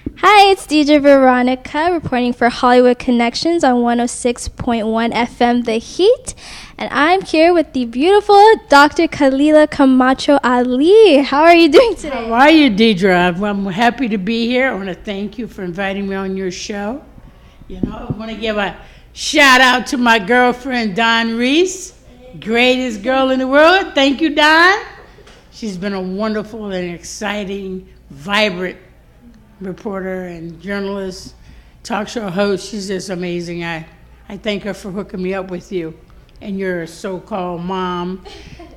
Hi, it's DJ Veronica reporting for Hollywood Connections on 106.1 FM The Heat. And I'm here with the beautiful Dr. Khalilah Camacho Ali. How are you doing today? How are you, Deidre? I'm happy to be here. I want to thank you for inviting me on your show. I want to give a shout out to my girlfriend, Reese, greatest girl in the world. Thank you, Don. She's been a wonderful and exciting, vibrant reporter and journalist, talk show host. She's just amazing. I thank her for hooking me up with you and your so-called mom.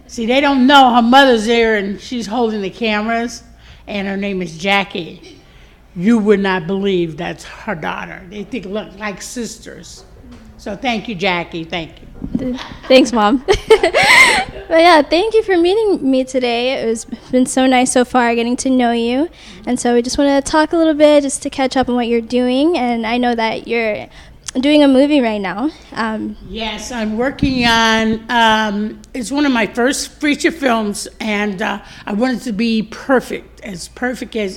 See, they don't know her mother's there and she's holding the cameras, and her name is Jackie. You would not believe that's her daughter. They think look like sisters. So thank you, Jackie. Thank you. Thanks, Mom. But yeah, thank you for meeting me today. It's been so nice so far getting to know you. And so we just want to talk a little bit just to catch up on what you're doing. And I know that you're doing a movie right now. Yes, I'm working on, it's one of my first feature films, and I want it to be perfect as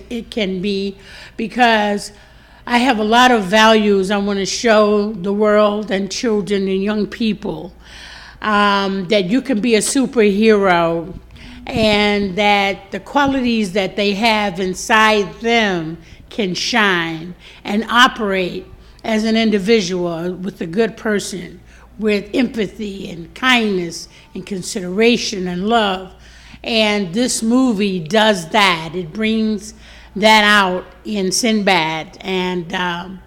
it can be, because I have a lot of values I want to show the world and children and young people, that you can be a superhero and that the qualities that they have inside them can shine and operate as an individual with a good person, with empathy and kindness and consideration and love. And this movie does that. It brings that out in Sinbad, and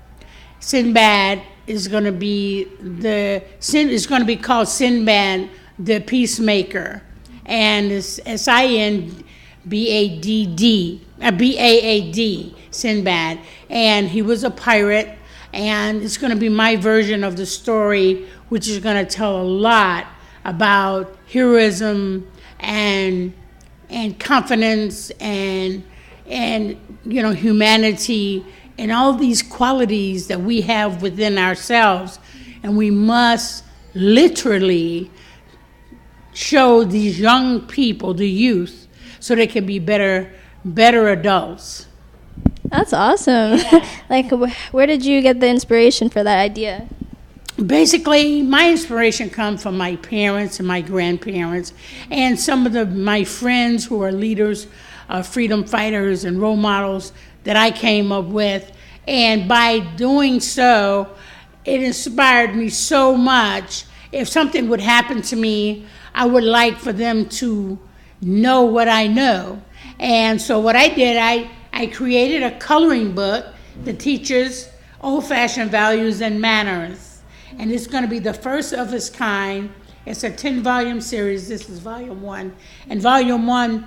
Sinbad is going to be called Sinbad the Peacemaker, and it's Baad, Sinbad, and he was a pirate, and it's going to be my version of the story, which is going to tell a lot about heroism and confidence and humanity and all these qualities that we have within ourselves, and we must literally show these young people, the youth, so they can be better adults. That's awesome. Yeah. Like, where did you get the inspiration for that idea? Basically, my inspiration comes from my parents and my grandparents and some of my friends who are leaders, freedom fighters and role models that I came up with. And by doing so, it inspired me so much. If something would happen to me, I would like for them to know what I know. And so what I did, I created a coloring book that teaches old-fashioned values and manners. And it's going to be the first of its kind. It's a 10-volume series. This is volume 1. And volume 1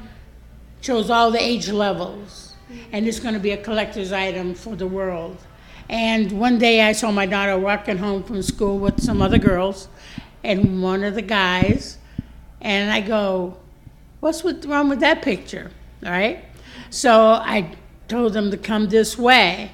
shows all the age levels. And it's going to be a collector's item for the world. And one day I saw my daughter walking home from school with some other girls and one of the guys. And I go, what's wrong with that picture? All right? So I told them to come this way.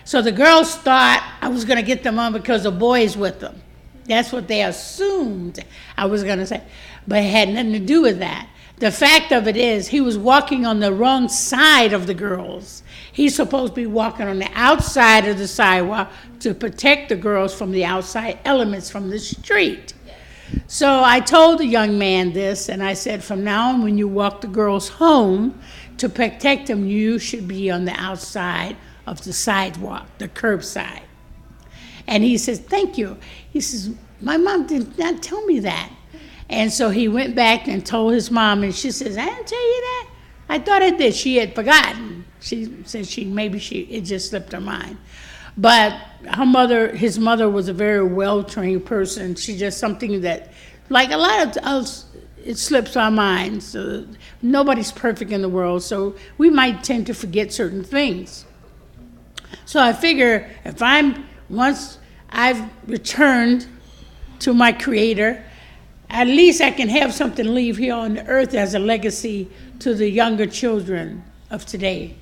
So the girls thought I was going to get them on because the boys with them. That's what they assumed I was going to say. But it had nothing to do with that. The fact of it is, he was walking on the wrong side of the girls. He's supposed to be walking on the outside of the sidewalk to protect the girls from the outside elements from the street. So I told the young man this, and I said, from now on, when you walk the girls home, to protect them, you should be on the outside of the sidewalk, the curbside. And he says, thank you. He says, my mom did not tell me that. And so he went back and told his mom, and she says, I didn't tell you that. I thought I did. She had forgotten. She said it just slipped her mind. But his mother was a very well-trained person. She just something that, like a lot of us, it slips our minds. So nobody's perfect in the world, so we might tend to forget certain things. So I figure once I've returned to my Creator, at least I can have something to leave here on the earth as a legacy to the younger children of today.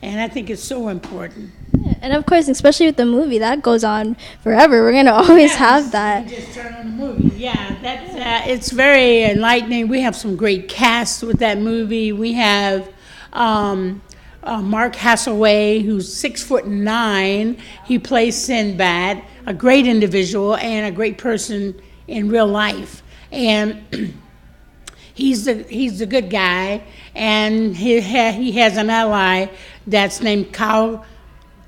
And I think it's so important. Yeah, and of course, especially with the movie, that goes on forever. We're going to always have that. You just turn on the movie. Yeah, it's very enlightening. We have some great casts with that movie. We have Mark Hathaway, who's 6'9". He plays Sinbad, a great individual and a great person in real life. And he's the good guy, and he has an ally that's named Kyle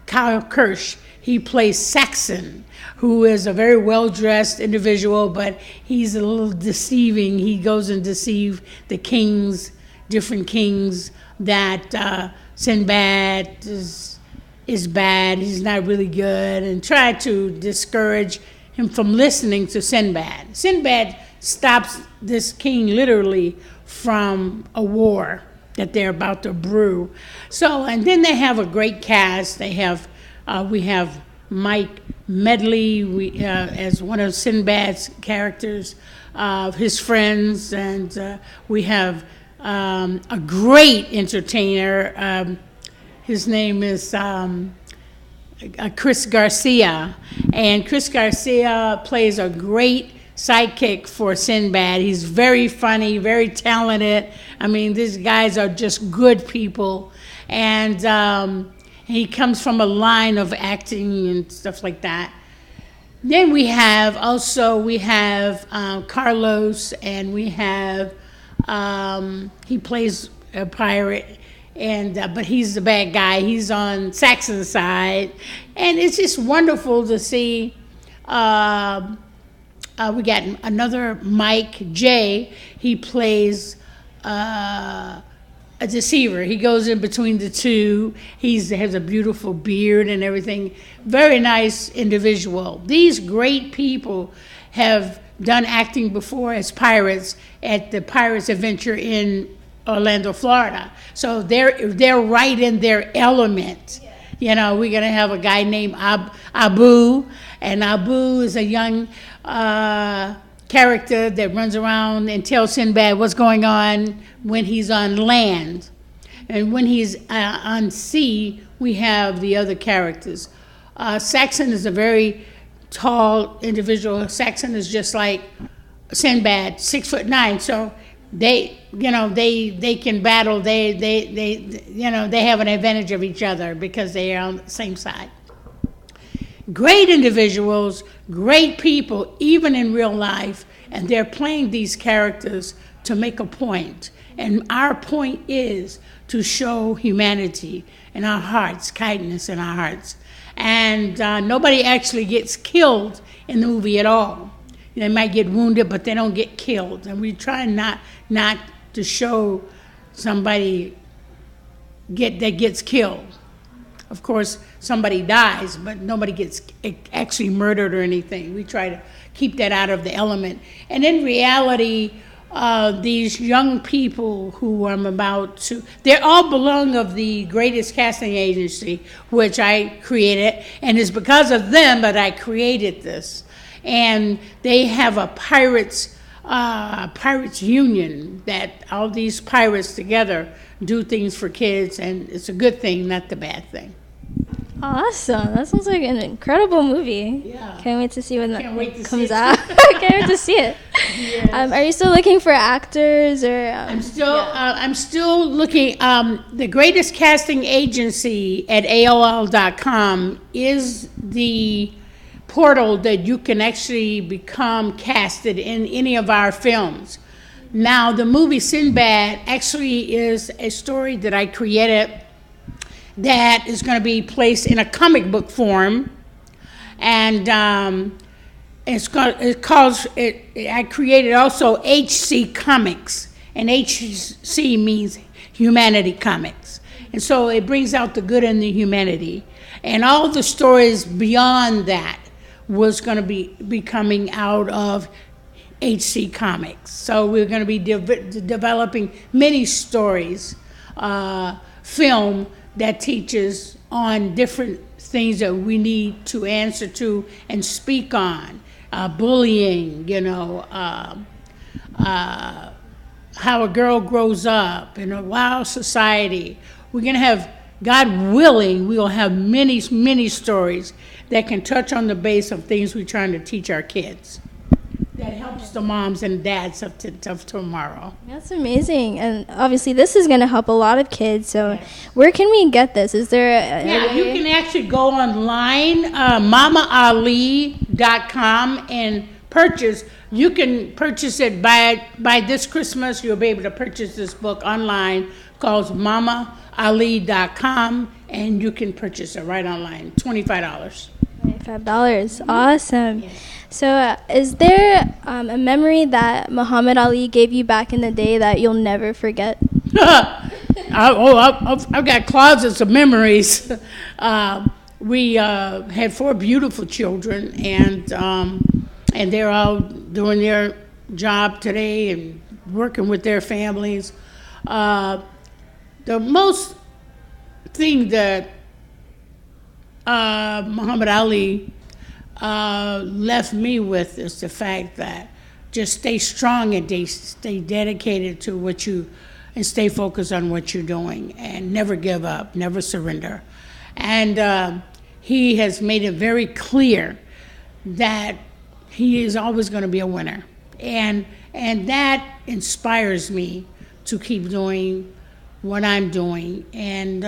Kirsch. He plays Saxon, who is a very well-dressed individual, but he's a little deceiving. He goes and deceives the kings, different kings, that Sinbad is bad, he's not really good, and try to discourage him from listening to Sinbad. Sinbad stops this king literally from a war that they're about to brew. So, and then they have a great cast. We have Mike Medley as one of Sinbad's characters, his friends, and we have a great entertainer. His name is Chris Garcia, and Chris Garcia plays a great sidekick for Sinbad. He's very funny, very talented. I mean, these guys are just good people, and he comes from a line of acting and stuff like that. Then we have Carlos, and we have he plays a pirate, and but he's the bad guy. He's on Saxon's side, and it's just wonderful to see. We got another Mike J. He plays a deceiver. He goes in between the two. He has a beautiful beard and everything. Very nice individual. These great people have done acting before as pirates at the Pirates Adventure in Orlando, Florida. So they're right in their element. You know, we're going to have a guy named Abu, and Abu is a young character that runs around and tells Sinbad what's going on when he's on land. And when he's on sea, we have the other characters. Saxon is a very tall individual. Saxon is just like Sinbad, 6'9". So they can battle. They have an advantage of each other because they are on the same side. Great individuals, great people, even in real life, and they're playing these characters to make a point. And our point is to show humanity in our hearts, kindness in our hearts. And nobody actually gets killed in the movie at all. They might get wounded, but they don't get killed. And we try not to show somebody that gets killed. Of course, somebody dies, but nobody gets actually murdered or anything. We try to keep that out of the element. And in reality, these young people who I'm about to, they all belong of the greatest casting agency, which I created, and it's because of them that I created this. And they have a pirates union that all these pirates together do things for kids, and it's a good thing, not the bad thing. Awesome. That sounds like an incredible movie. Yeah. Can't wait to see when that comes it. out. Can't wait to see it. Yes. Are you still looking for actors, or? I'm still looking. The greatest casting agency at AOL.com is the portal that you can actually become casted in any of our films. Now, the movie Sinbad actually is a story that I created that is going to be placed in a comic book form, and I created also HC Comics, and HC means Humanity Comics, and so it brings out the good in the humanity, and all the stories beyond that was going to be coming out of HC Comics. So we're going to be developing many stories, film that teaches on different things that we need to answer to and speak on. Bullying, how a girl grows up in a wild society. We're going to have, God willing, we will have many, many stories that can touch on the base of things we're trying to teach our kids. that helps the moms and dads of tomorrow. That's amazing. And obviously this is going to help a lot of kids. So Yes. where can we get this? Is there You can actually go online, mamaali.com, and purchase. You can purchase it by this Christmas. You'll be able to purchase this book online called mamaali.com, and you can purchase it right online, $25. $5. Awesome. So is there a memory that Muhammad Ali gave you back in the day that you'll never forget? I've got closets of memories. We had 4 beautiful children, and they're all doing their job today and working with their families. The most thing that Muhammad Ali left me with is the fact that just stay strong and stay dedicated to what you, and stay focused on what you're doing, and never give up, never surrender. And he has made it very clear that he is always going to be a winner, and that inspires me to keep doing what I'm doing, and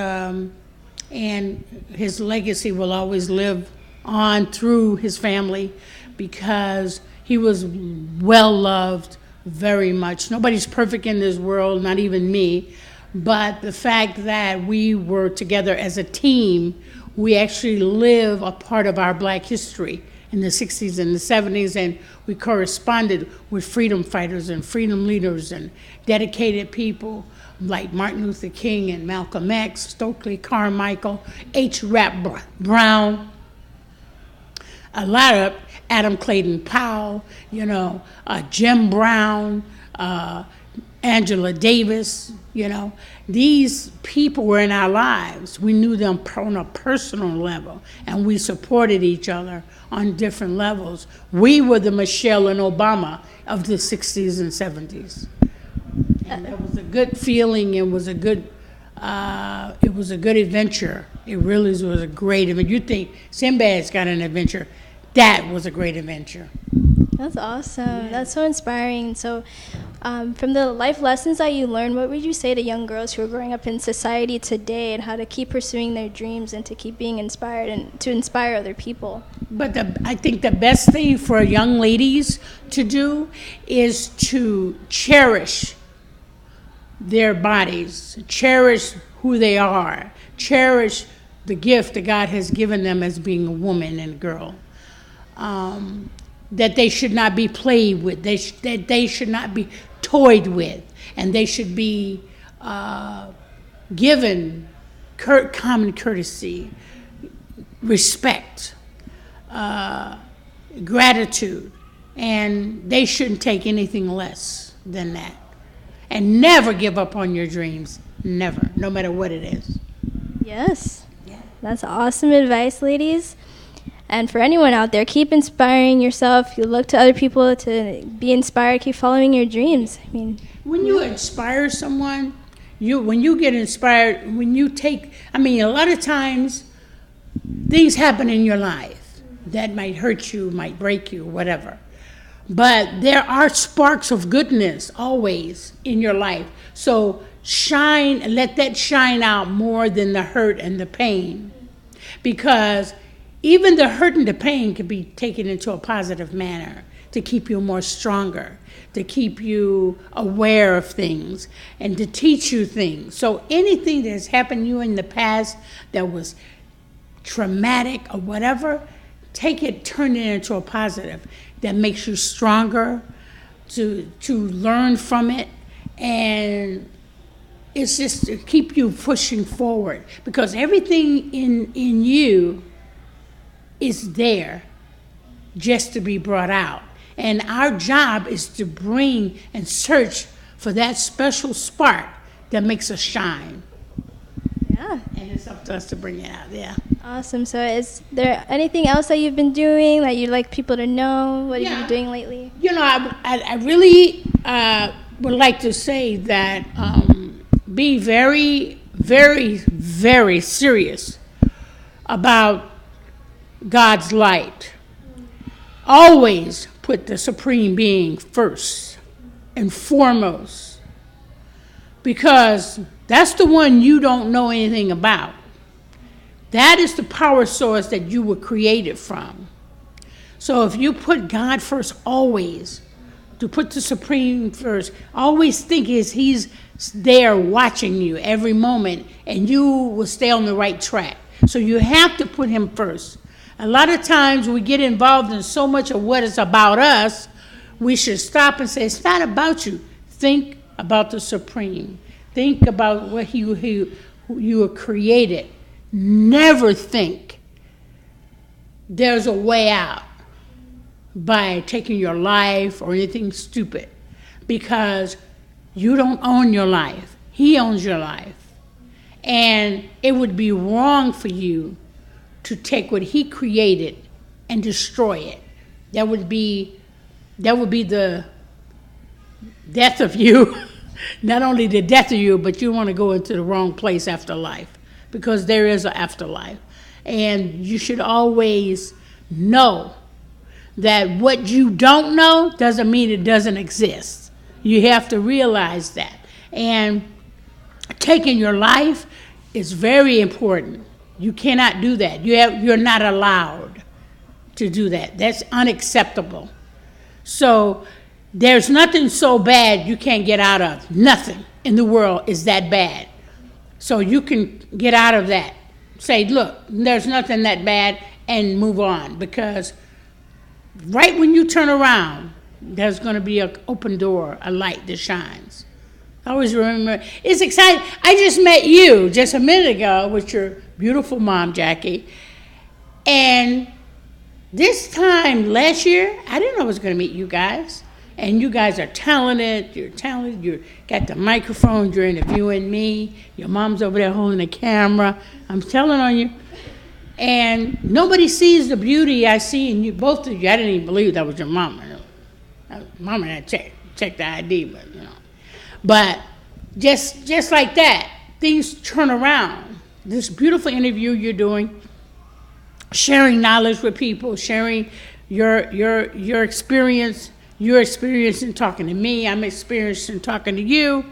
his legacy will always live on through his family, because he was well loved very much. Nobody's perfect in this world, not even me, but the fact that we were together as a team, we actually live a part of our Black history in the 60s and the 70s, and we corresponded with freedom fighters and freedom leaders and dedicated people like Martin Luther King and Malcolm X, Stokely Carmichael, H. Rap Brown, a lot of Adam Clayton Powell, Jim Brown, Angela Davis, These people were in our lives. We knew them on a personal level, and we supported each other on different levels. We were the Michelle and Obama of the 60s and 70s. And that was a good feeling. It was a good adventure. It really was a great adventure. You think Sinbad's got an adventure. That was a great adventure. That's awesome. Yeah. That's so inspiring. So from the life lessons that you learned, what would you say to young girls who are growing up in society today, and how to keep pursuing their dreams and to keep being inspired and to inspire other people? But I think the best thing for young ladies to do is to cherish their bodies, cherish who they are, cherish the gift that God has given them as being a woman and a girl. That they should not be played with, that they should not be toyed with, and they should be given common courtesy, respect, gratitude, and they shouldn't take anything less than that. And never give up on your dreams, never, no matter what it is. Yes, that's awesome advice, ladies. And for anyone out there, keep inspiring yourself. You look to other people to be inspired. Keep following your dreams. I mean, when you inspire someone, when you get inspired, a lot of times things happen in your life that might hurt you, might break you, whatever. But there are sparks of goodness always in your life. So let that shine out more than the hurt and the pain. Because even the hurt and the pain can be taken into a positive manner to keep you more stronger, to keep you aware of things, and to teach you things. So anything that has happened to you in the past that was traumatic or whatever, turn it into a positive that makes you stronger, to learn from it, and it's just to keep you pushing forward, because everything in you is there just to be brought out. And our job is to bring and search for that special spark that makes us shine. Yeah. And it's up to us to bring it out, yeah. Awesome. So is there anything else that you've been doing that you'd like people to know? What have you been doing lately? I really would like to say that be very, very, very serious about God's light. Always put the Supreme Being first and foremost, because that's the one you don't know anything about. That is the power source that you were created from. So if you put God first always, to put the Supreme first, always think he's there watching you every moment, and you will stay on the right track. So you have to put him first. A lot of times we get involved in so much of what is about us, we should stop and say, it's not about you. Think about the Supreme. Think about what you were created. Never think there's a way out by taking your life or anything stupid, because you don't own your life. He owns your life. And it would be wrong for you to take what he created and destroy it. That would be the death of you. Not only the death of you, but you want to go into the wrong place after life, because there is an afterlife. And you should always know that what you don't know doesn't mean it doesn't exist. You have to realize that. And taking your life is very important. You cannot do that. You're not allowed to do that. That's unacceptable. So there's nothing so bad you can't get out of. Nothing in the world is that bad. So you can get out of that. Say, look, there's nothing that bad, and move on. Because right when you turn around, there's going to be an open door, a light that shines. I always remember, it's exciting. I just met you just a minute ago with your beautiful mom, Jackie. And this time last year, I didn't know I was going to meet you guys. And you guys are talented. You're talented. You got the microphone. You're interviewing me. Your mom's over there holding the camera. I'm telling on you. And nobody sees the beauty I see in you, both of you. I didn't even believe that was your mama. Mama had checked the ID, but you know. But just like that, things turn around. This beautiful interview you're doing, sharing knowledge with people, sharing your experience. You're experiencing talking to me. I'm experiencing talking to you.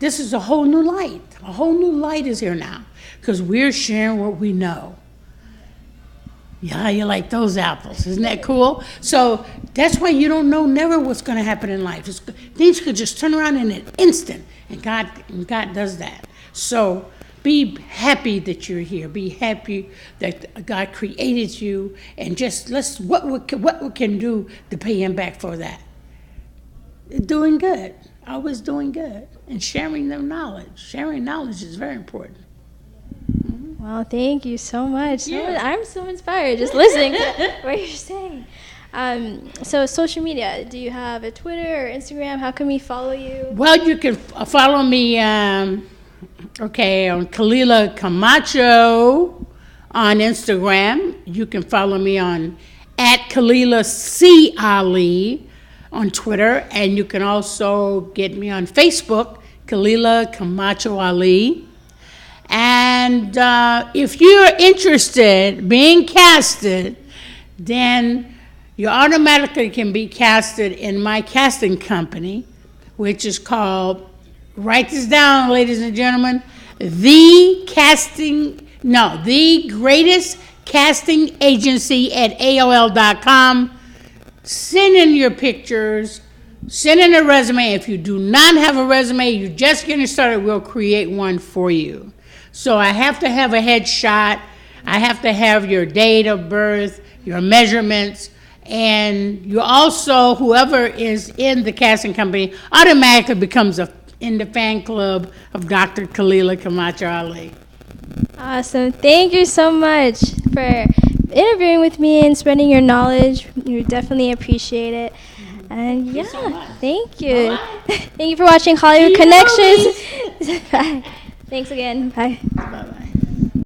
This is a whole new light. A whole new light is here now, because we're sharing what we know. Yeah, you like those apples. Isn't that cool? So that's why you don't know never what's going to happen in life. Things could just turn around in an instant, and God does that. So be happy that you're here. Be happy that God created you, and just what we can do to pay him back for that. Doing good, always doing good, and sharing their knowledge. Sharing knowledge is very important. Well, thank you so much. Yeah. I'm so inspired just listening to what you're saying. So social media, do you have a Twitter or Instagram? How can we follow you? Well, you can follow me, on Khalilah Camacho on Instagram. You can follow me on @KhalilahCali on Twitter. And you can also get me on Facebook, Khalilah Camacho Ali. And if you're interested being casted, then you automatically can be casted in my casting company, which is called, write this down, ladies and gentlemen, The Greatest Casting Agency at AOL.com. Send in your pictures. Send in a resume. If you do not have a resume, you're just getting started, we'll create one for you. So I have to have a headshot. I have to have your date of birth, your measurements, and you also, whoever is in the casting company, automatically becomes in the fan club of Dr. Khalilah Camacho Ali. Awesome. Thank you so much for interviewing with me and spreading your knowledge. We definitely appreciate it. And yeah, thank you. Thank you for watching Hollywood Connections. Bye. Thanks again. Bye. Bye-bye.